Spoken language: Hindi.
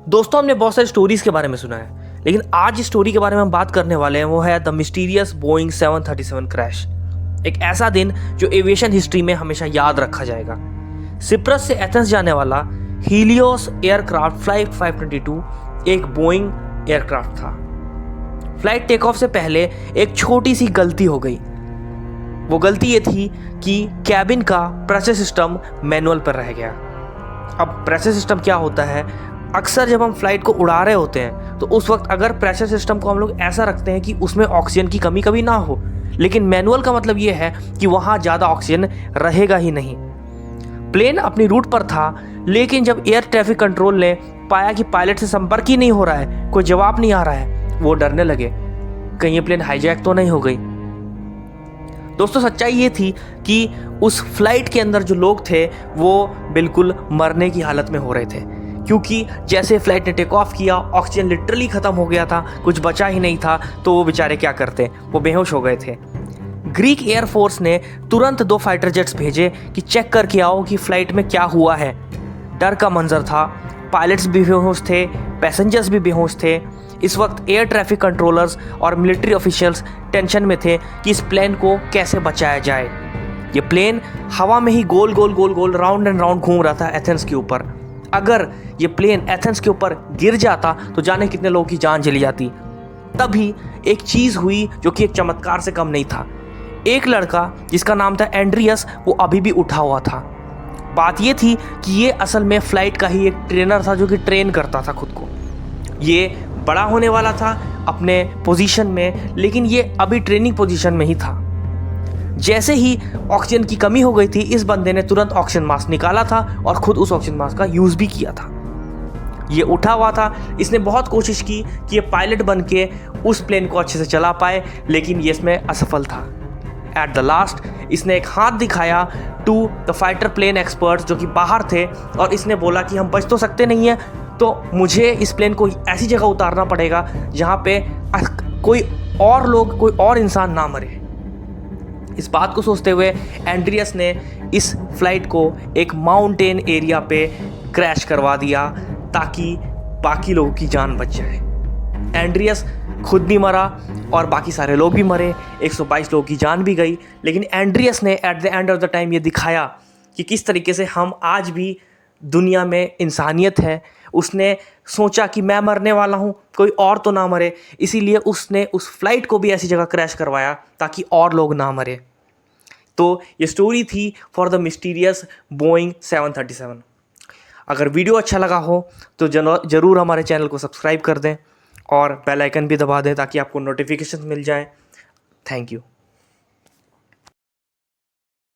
दोस्तों, हमने बहुत सारी स्टोरीज़ के बारे में सुना है, लेकिन आज जिस स्टोरी के बारे में हम बात करने वाले हैं वो है द मिस्टीरियस बोइंग 737 क्रैश। एक ऐसा दिन जो एविएशन हिस्ट्री में हमेशा याद रखा जाएगा। सिप्रस से एथेंस जाने वाला हीलियोस एयरक्राफ्ट फ्लाइट 522 एक बोइंग एयरक्राफ्ट था। फ्लाइट टेक ऑफ से पहले एक छोटी सी गलती हो गई। वो गलती ये थी कि कैबिन का प्रेशर सिस्टम मैनुअल पर रह गया। अब प्रेशर सिस्टम क्या होता है? अक्सर जब हम फ्लाइट को उड़ा रहे होते हैं तो उस वक्त अगर प्रेशर सिस्टम को हम लोग ऐसा रखते हैं कि उसमें ऑक्सीजन की कमी कभी ना हो, लेकिन मैनुअल का मतलब ये है कि वहाँ ज़्यादा ऑक्सीजन रहेगा ही नहीं। प्लेन अपनी रूट पर था, लेकिन जब एयर ट्रैफिक कंट्रोल ने पाया कि पायलट से संपर्क ही नहीं हो रहा है, कोई जवाब नहीं आ रहा है, वो डरने लगे कहीं ये प्लेन हाईजैक तो नहीं हो गई। दोस्तों, सच्चाई ये थी कि उस फ्लाइट के अंदर जो लोग थे वो बिल्कुल मरने की हालत में हो रहे थे, क्योंकि जैसे फ्लाइट ने टेक ऑफ किया ऑक्सीजन लिटरली ख़त्म हो गया था, कुछ बचा ही नहीं था। तो वो बेचारे क्या करते, वो बेहोश हो गए थे। ग्रीक एयरफोर्स ने तुरंत 2 फाइटर जेट्स भेजे कि चेक करके आओ कि फ्लाइट में क्या हुआ है। डर का मंजर था, पायलट्स भी बेहोश थे, पैसेंजर्स भी बेहोश थे। इस वक्त एयर ट्रैफिक कंट्रोलर्स और मिलिट्री ऑफिशियल्स टेंशन में थे कि इस प्लेन को कैसे बचाया जाए। ये प्लेन हवा में ही गोल गोल गोल गोल राउंड एंड राउंड घूम रहा था एथेंस के ऊपर। अगर ये प्लेन एथेंस के ऊपर गिर जाता तो जाने कितने लोगों की जान चली जाती। तभी एक चीज़ हुई जो कि एक चमत्कार से कम नहीं था। एक लड़का जिसका नाम था एंड्रियस, वो अभी भी उठा हुआ था। बात ये थी कि ये असल में फ्लाइट का ही एक ट्रेनर था जो कि ट्रेन करता था खुद को। ये बड़ा होने वाला था अपने पोजीशन में, लेकिन ये अभी ट्रेनिंग पोजीशन में ही था। जैसे ही ऑक्सीजन की कमी हो गई थी, इस बंदे ने तुरंत ऑक्सीजन मास्क निकाला था और खुद उस ऑक्सीजन मास्क का यूज़ भी किया था। ये उठा हुआ था, इसने बहुत कोशिश की कि ये पायलट बन के उस प्लेन को अच्छे से चला पाए, लेकिन ये इसमें असफल था। एट द लास्ट इसने एक हाथ दिखाया to the fighter plane experts जो कि बाहर थे, और इसने बोला कि हम बच तो सकते नहीं हैं, तो मुझे इस प्लेन को ऐसी जगह उतारना पड़ेगा जहाँ पे कोई और इंसान ना मरे। इस बात को सोचते हुए एंड्रियस ने इस फ्लाइट को एक माउंटेन एरिया पे क्रैश करवा दिया ताकि बाकी लोगों की जान बच जाए। एंड्रियस खुद भी मरा और बाकी सारे लोग भी मरे, 122 लोगों की जान भी गई। लेकिन एंड्रियस ने at the end of the time ये दिखाया कि किस तरीके से हम आज भी दुनिया में इंसानियत है। उसने सोचा कि मैं मरने वाला हूँ, कोई और तो ना मरे, इसीलिए उसने उस फ्लाइट को भी ऐसी जगह क्रैश करवाया ताकि और लोग ना मरे। तो ये स्टोरी थी फॉर द मिस्टीरियस बोइंग 737। अगर वीडियो अच्छा लगा हो तो ज़रूर हमारे चैनल को सब्सक्राइब कर दें और बेल आइकन भी दबा दें ताकि आपको नोटिफिकेशन मिल जाए। Thank you.